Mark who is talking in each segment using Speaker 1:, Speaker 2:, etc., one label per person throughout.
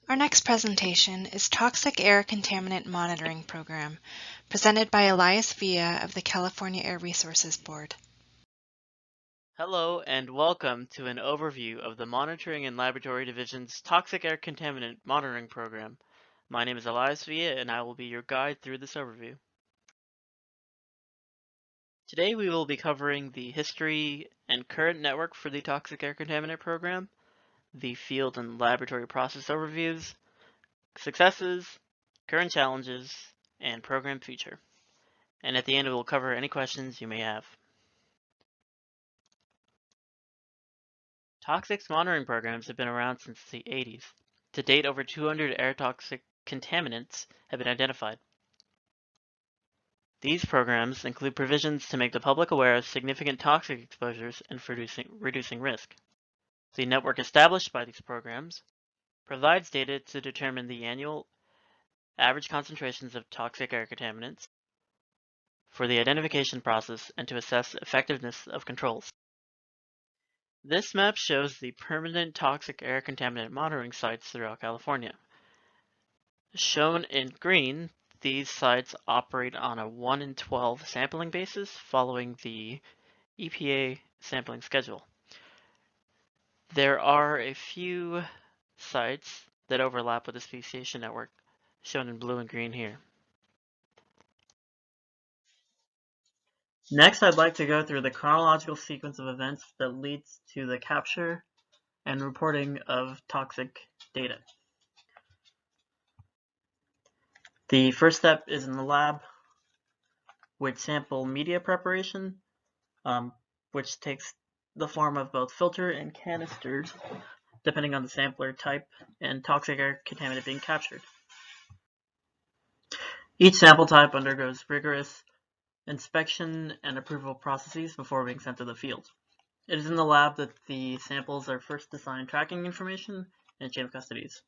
Speaker 1: Our next presentation is Toxic Air Contaminant Monitoring Program, presented by Elias Villa of the California Air Resources Board.
Speaker 2: Hello and welcome to an overview of the Monitoring and Laboratory Division's Toxic Air Contaminant Monitoring Program. My name is Elias Villa and I will be your guide through this overview. Today we will be covering the history and current network for the Toxic Air Contaminant Program, the field and laboratory process overviews, successes, current challenges, and program future. And at the end we will cover any questions you may have. Toxics monitoring programs have been around since the 80s. To date, over 200 air toxic contaminants have been identified. These programs include provisions to make the public aware of significant toxic exposures and for reducing risk. The network established by these programs provides data to determine the annual average concentrations of toxic air contaminants for the identification process and to assess effectiveness of controls. This map shows the permanent toxic air contaminant monitoring sites throughout California. Shown in green, these sites operate on a 1 in 12 sampling basis following the EPA sampling schedule. There are a few sites that overlap with the speciation network, shown in blue and green here. Next, I'd like to go through the chronological sequence of events that leads to the capture and reporting of toxic data. The first step is in the lab with sample media preparation, which takes the form of both filter and canisters, depending on the sampler type and toxic air contaminant being captured. Each sample type undergoes rigorous inspection and approval processes before being sent to the field. It is in the lab that the samples are first assigned tracking information and chain of custodies.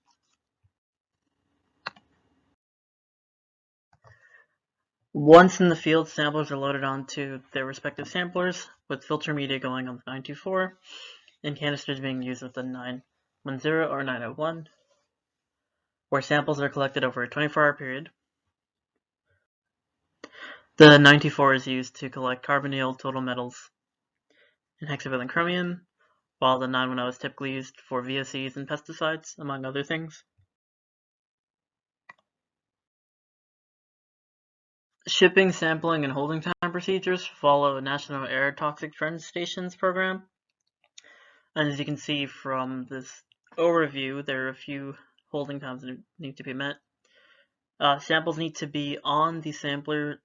Speaker 2: Once in the field, samplers are loaded onto their respective samplers, with filter media going on the 924 and canisters being used with the 910 or 901, where samples are collected over a 24-hour period. The 924 is used to collect carbonyl total metals and hexavalent chromium, while the 910 is typically used for VOCs and pesticides, among other things. Shipping, sampling, and holding time procedures follow a National Air Toxic Trend Stations program. And as you can see from this overview, there are a few holding times that need to be met. Samples need to be on the sampler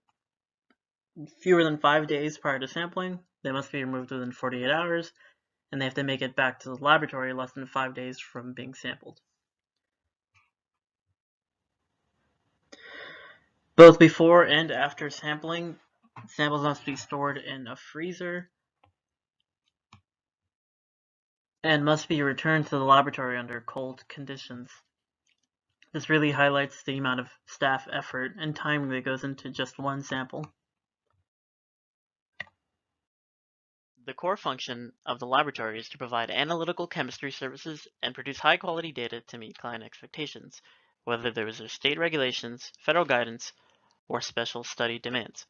Speaker 2: fewer than 5 days prior to sampling. They must be removed within 48 hours, and they have to make it back to the laboratory less than 5 days from being sampled. Both before and after sampling, samples must be stored in a freezer and must be returned to the laboratory under cold conditions. This really highlights the amount of staff effort and time that goes into just one sample. The core function of the laboratory is to provide analytical chemistry services and produce high-quality data to meet client expectations, whether there is state regulations, federal guidance, or special study demands,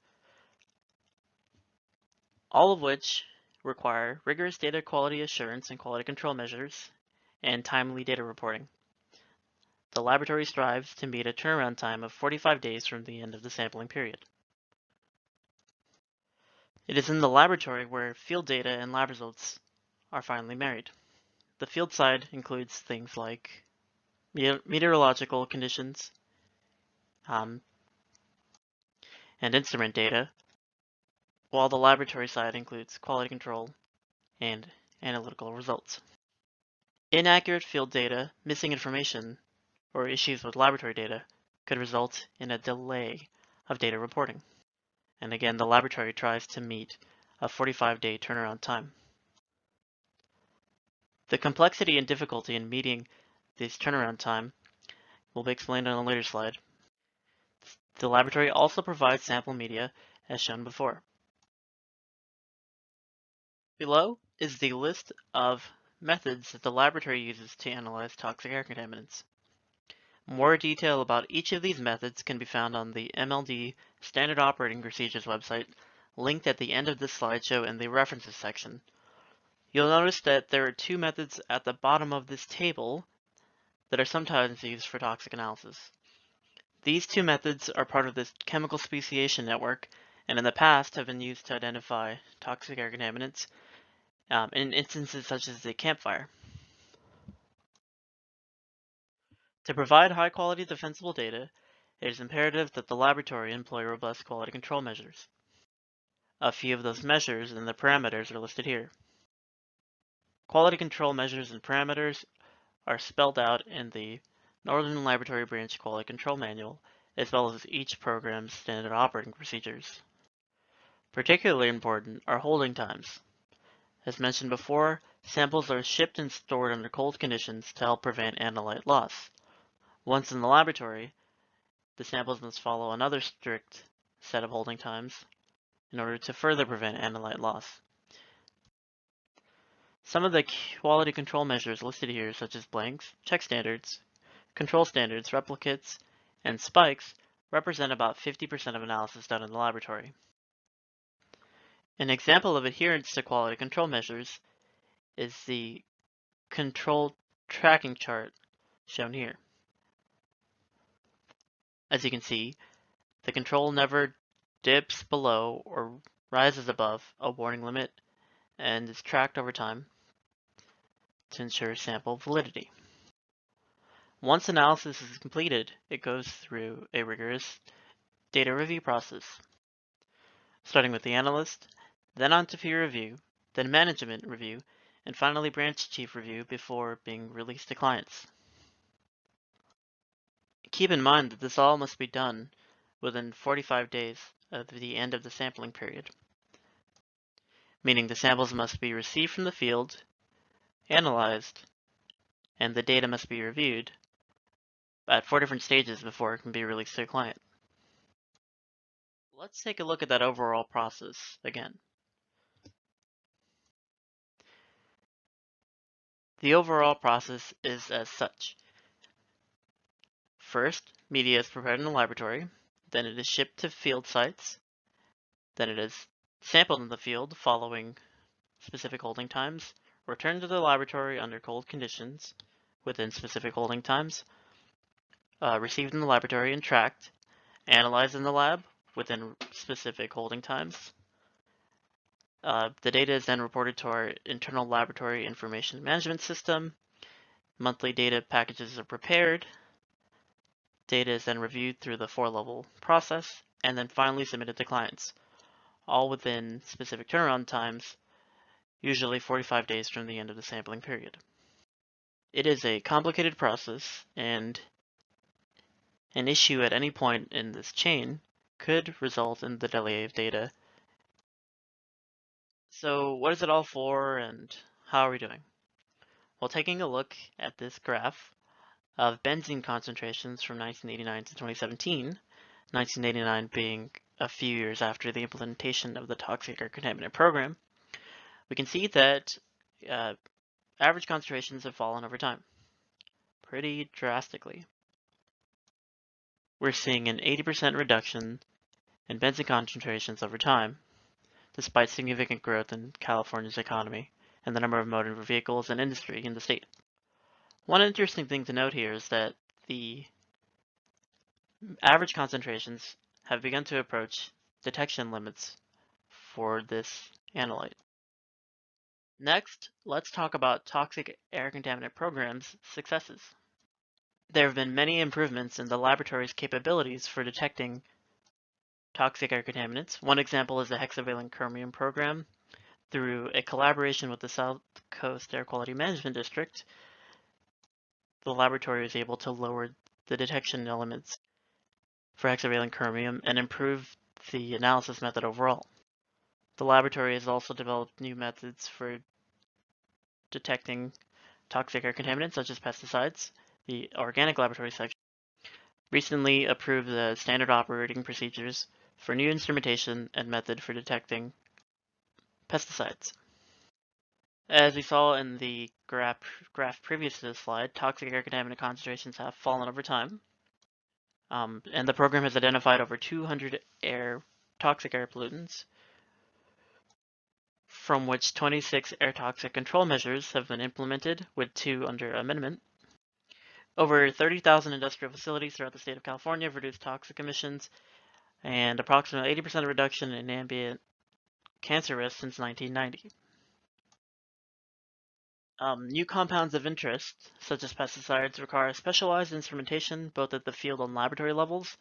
Speaker 2: all of which require rigorous data quality assurance and quality control measures and timely data reporting. The laboratory strives to meet a turnaround time of 45 days from the end of the sampling period. It is in the laboratory where field data and lab results are finally married. The field side includes things like meteorological conditions and instrument data, while the laboratory side includes quality control and analytical results. Inaccurate field data, missing information, or issues with laboratory data could result in a delay of data reporting. And again, the laboratory tries to meet a 45-day turnaround time. The complexity and difficulty in meeting this turnaround time will be explained on a later slide. The laboratory also provides sample media, as shown before. Below is the list of methods that the laboratory uses to analyze toxic air contaminants. More detail about each of these methods can be found on the MLD Standard Operating Procedures website, linked at the end of this slideshow in the References section. You'll notice that there are two methods at the bottom of this table that are sometimes used for toxic analysis. These two methods are part of this chemical speciation network, and in the past have been used to identify toxic air contaminants in instances such as the campfire. To provide high-quality defensible data, it is imperative that the laboratory employ robust quality control measures. A few of those measures and the parameters are listed here. Quality control measures and parameters are spelled out in the Northern Laboratory Branch Quality Control Manual, as well as each program's standard operating procedures. Particularly important are holding times. As mentioned before, samples are shipped and stored under cold conditions to help prevent analyte loss. Once in the laboratory, the samples must follow another strict set of holding times in order to further prevent analyte loss. Some of the quality control measures listed here, such as blanks, check standards, control standards, replicates, and spikes, represent about 50% of analysis done in the laboratory. An example of adherence to quality control measures is the control tracking chart shown here. As you can see, the control never dips below or rises above a warning limit and is tracked over time to ensure sample validity. Once analysis is completed, it goes through a rigorous data review process, starting with the analyst, then on to peer review, then management review, and finally branch chief review before being released to clients. Keep in mind that this all must be done within 45 days of the end of the sampling period, meaning the samples must be received from the field, analyzed, and the data must be reviewed at 4 different stages before it can be released to a client. Let's take a look at that overall process again. The overall process is as such. First, media is prepared in the laboratory, then it is shipped to field sites, then it is sampled in the field following specific holding times, returned to the laboratory under cold conditions within specific holding times, received in the laboratory and tracked, analyzed in the lab within specific holding times. The data is then reported to our internal laboratory information management system. Monthly data packages are prepared. Data is then reviewed through the 4-level process, and then finally submitted to clients, all within specific turnaround times, usually 45 days from the end of the sampling period. It is a complicated process, and an issue at any point in this chain could result in the delay of data. So what is it all for, and how are we doing? Well, taking a look at this graph of benzene concentrations from 1989 to 2017, 1989 being a few years after the implementation of the toxic air contaminant program, we can see that average concentrations have fallen over time pretty drastically. We're seeing an 80% reduction in benzene concentrations over time, despite significant growth in California's economy and the number of motor vehicles and industry in the state. One interesting thing to note here is that the average concentrations have begun to approach detection limits for this analyte. Next, let's talk about toxic air contaminant programs' successes. There have been many improvements in the laboratory's capabilities for detecting toxic air contaminants. One example is the hexavalent chromium program. Through a collaboration with the South Coast Air Quality Management District, the laboratory was able to lower the detection elements for hexavalent chromium and improve the analysis method overall. The laboratory has also developed new methods for detecting toxic air contaminants such as pesticides. The organic laboratory section recently approved the standard operating procedures for new instrumentation and method for detecting pesticides. As we saw in the graph previous to this slide, toxic air contaminant concentrations have fallen over time. And the program has identified over 200 toxic air pollutants, from which 26 air toxic control measures have been implemented, with 2 under amendment. Over 30,000 industrial facilities throughout the state of California have reduced toxic emissions, and approximately 80% reduction in ambient cancer risk since 1990. New compounds of interest, such as pesticides, require specialized instrumentation both at the field and laboratory levels.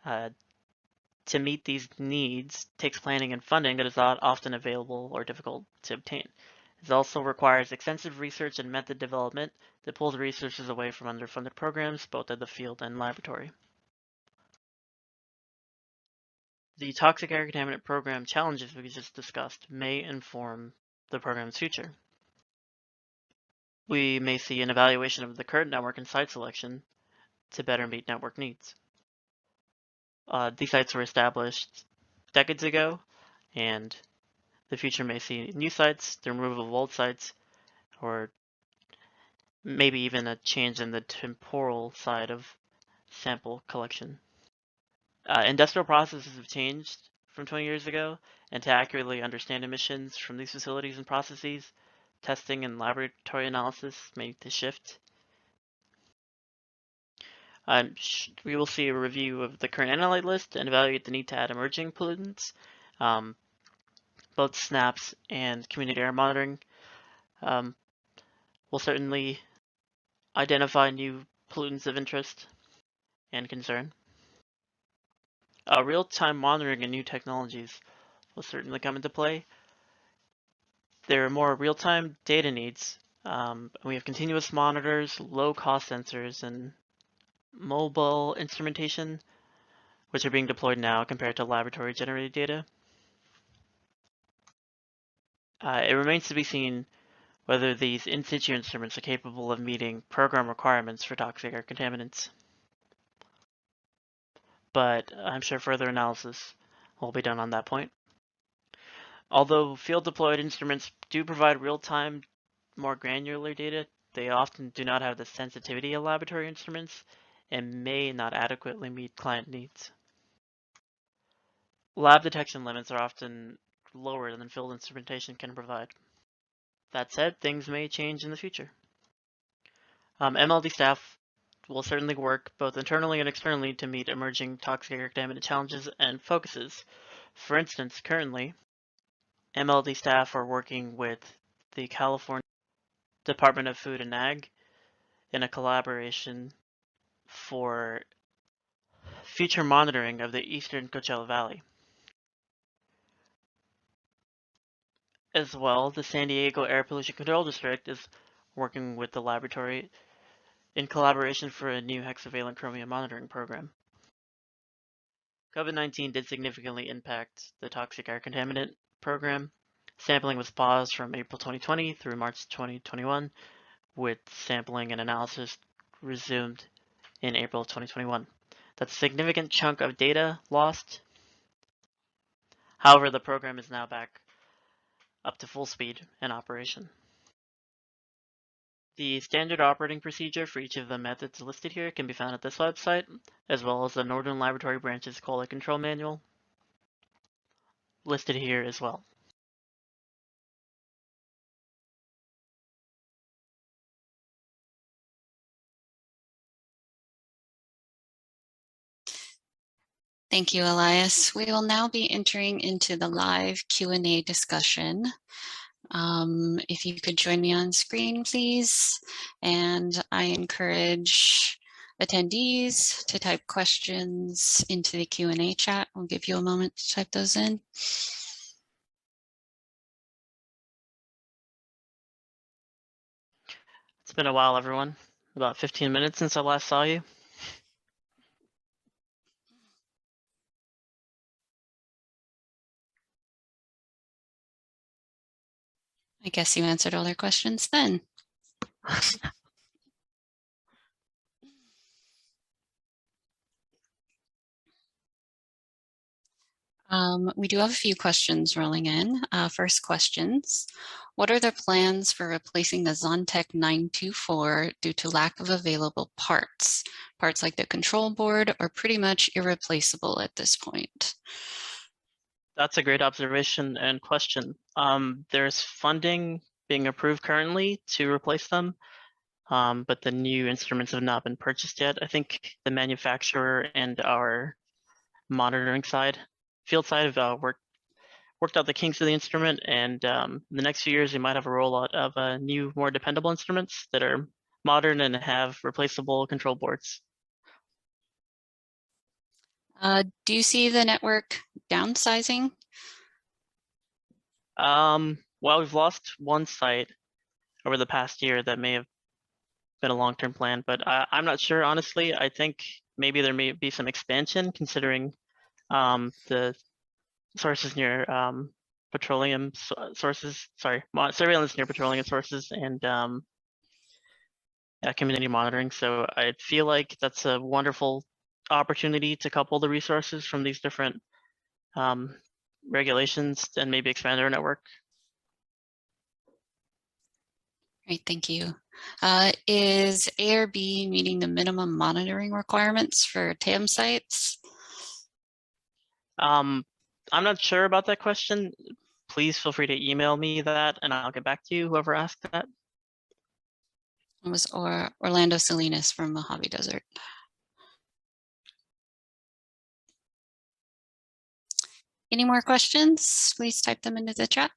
Speaker 2: To meet these needs takes planning and funding that is not often available or difficult to obtain. It also requires extensive research and method development that pulls resources away from underfunded programs, both at the field and laboratory. The toxic air contaminant program challenges we just discussed may inform the program's future. We may see an evaluation of the current network and site selection to better meet network needs. These sites were established decades ago, and the future may see new sites, the removal of old sites, or maybe even a change in the temporal side of sample collection. Industrial processes have changed from 20 years ago, and to accurately understand emissions from these facilities and processes, testing and laboratory analysis may need to shift. We will see a review of the current analyte list and evaluate the need to add emerging pollutants. Both SNAPs and community air monitoring will certainly identify new pollutants of interest and concern. Real-time monitoring and new technologies will certainly come into play. There are more real-time data needs. We have continuous monitors, low-cost sensors, and mobile instrumentation, which are being deployed now compared to laboratory-generated data. It remains to be seen whether these in-situ instruments are capable of meeting program requirements for toxic air contaminants. But I'm sure further analysis will be done on that point. Although field-deployed instruments do provide real-time, more granular data, they often do not have the sensitivity of laboratory instruments and may not adequately meet client needs. Lab detection limits are often lower than field instrumentation can provide. That said, things may change in the future. MLD staff will certainly work both internally and externally to meet emerging toxic air contaminant challenges and focuses. For instance, currently, MLD staff are working with the California Department of Food and Ag in a collaboration for future monitoring of the eastern Coachella Valley. As well, the San Diego Air Pollution Control District is working with the laboratory in collaboration for a new hexavalent chromium monitoring program. COVID-19 did significantly impact the toxic air contaminant program. Sampling was paused from April 2020 through March 2021, with sampling and analysis resumed in April 2021. That's a significant chunk of data lost. However, the program is now back up to full speed in operation. The standard operating procedure for each of the methods listed here can be found at this website, as well as the Northern Laboratory Branch's quality control manual listed here as well.
Speaker 3: Thank you, Elias. We will now be entering into the live Q&A discussion. If you could join me on screen, please. And I encourage attendees to type questions into the Q&A chat. I'll give you a moment to type those in.
Speaker 2: It's been a while, everyone. About 15 minutes since I last saw you.
Speaker 3: I guess you answered all their questions then. We do have a few questions rolling in. First questions. What are the plans for replacing the Zontec 924 due to lack of available parts? Parts like the control board are pretty much irreplaceable at this point.
Speaker 2: That's a great observation and question. There's funding being approved currently to replace them, but the new instruments have not been purchased yet. I think the manufacturer and our monitoring side, field side, have worked out the kinks of the instrument, and in the next few years we might have a rollout of new, more dependable instruments that are modern and have replaceable control boards.
Speaker 3: Do you see the network downsizing?
Speaker 2: Well, we've lost one site over the past year that may have been a long-term plan, but I'm not sure, honestly. I think maybe there may be some expansion considering the sources near petroleum sources, surveillance near petroleum sources and community monitoring. So I feel like that's a wonderful opportunity to couple the resources from these different regulations and maybe expand our network.
Speaker 3: Great, thank you. Is ARB meeting the minimum monitoring requirements for TAM sites?
Speaker 2: I'm not sure about that question. Please feel free to email me that and I'll get back to you, whoever asked that.
Speaker 3: It was Orlando Salinas from Mojave Desert. Any more questions? Please type them into the chat.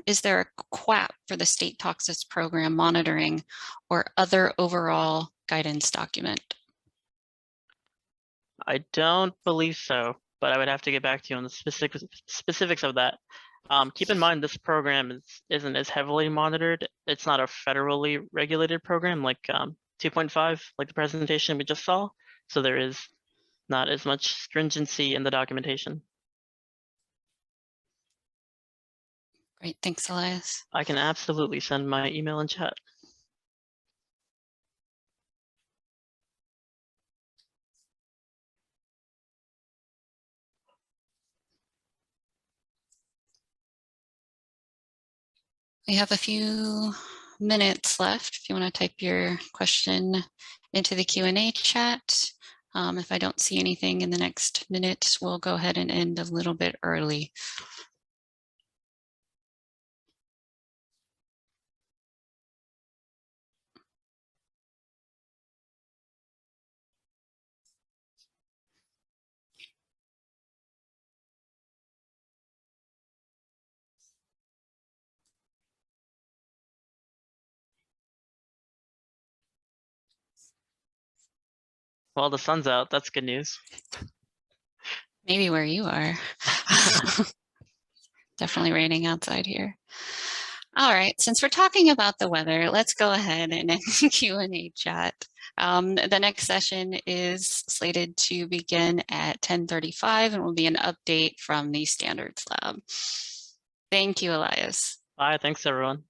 Speaker 3: Is there a QAP for the state toxics program monitoring or other overall guidance document?
Speaker 2: I don't believe so, but I would have to get back to you on the specifics of that. Keep in mind, this program isn't as heavily monitored. It's not a federally regulated program like 2.5, like the presentation we just saw. So there is not as much stringency in the documentation.
Speaker 3: Great, thanks, Elias.
Speaker 2: I can absolutely send my email in chat.
Speaker 3: We have a few minutes left. If you want to type your question into the Q&A chat. If I don't see anything in the next minute, we'll go ahead and end a little bit early.
Speaker 2: Well, the sun's out. That's good news.
Speaker 3: Maybe where you are. Definitely raining outside here. All right, since we're talking about the weather, let's go ahead and end the Q&A chat. The next session is slated to begin at 10:35 and will be an update from the Standards Lab. Thank you, Elias.
Speaker 2: Bye, thanks everyone.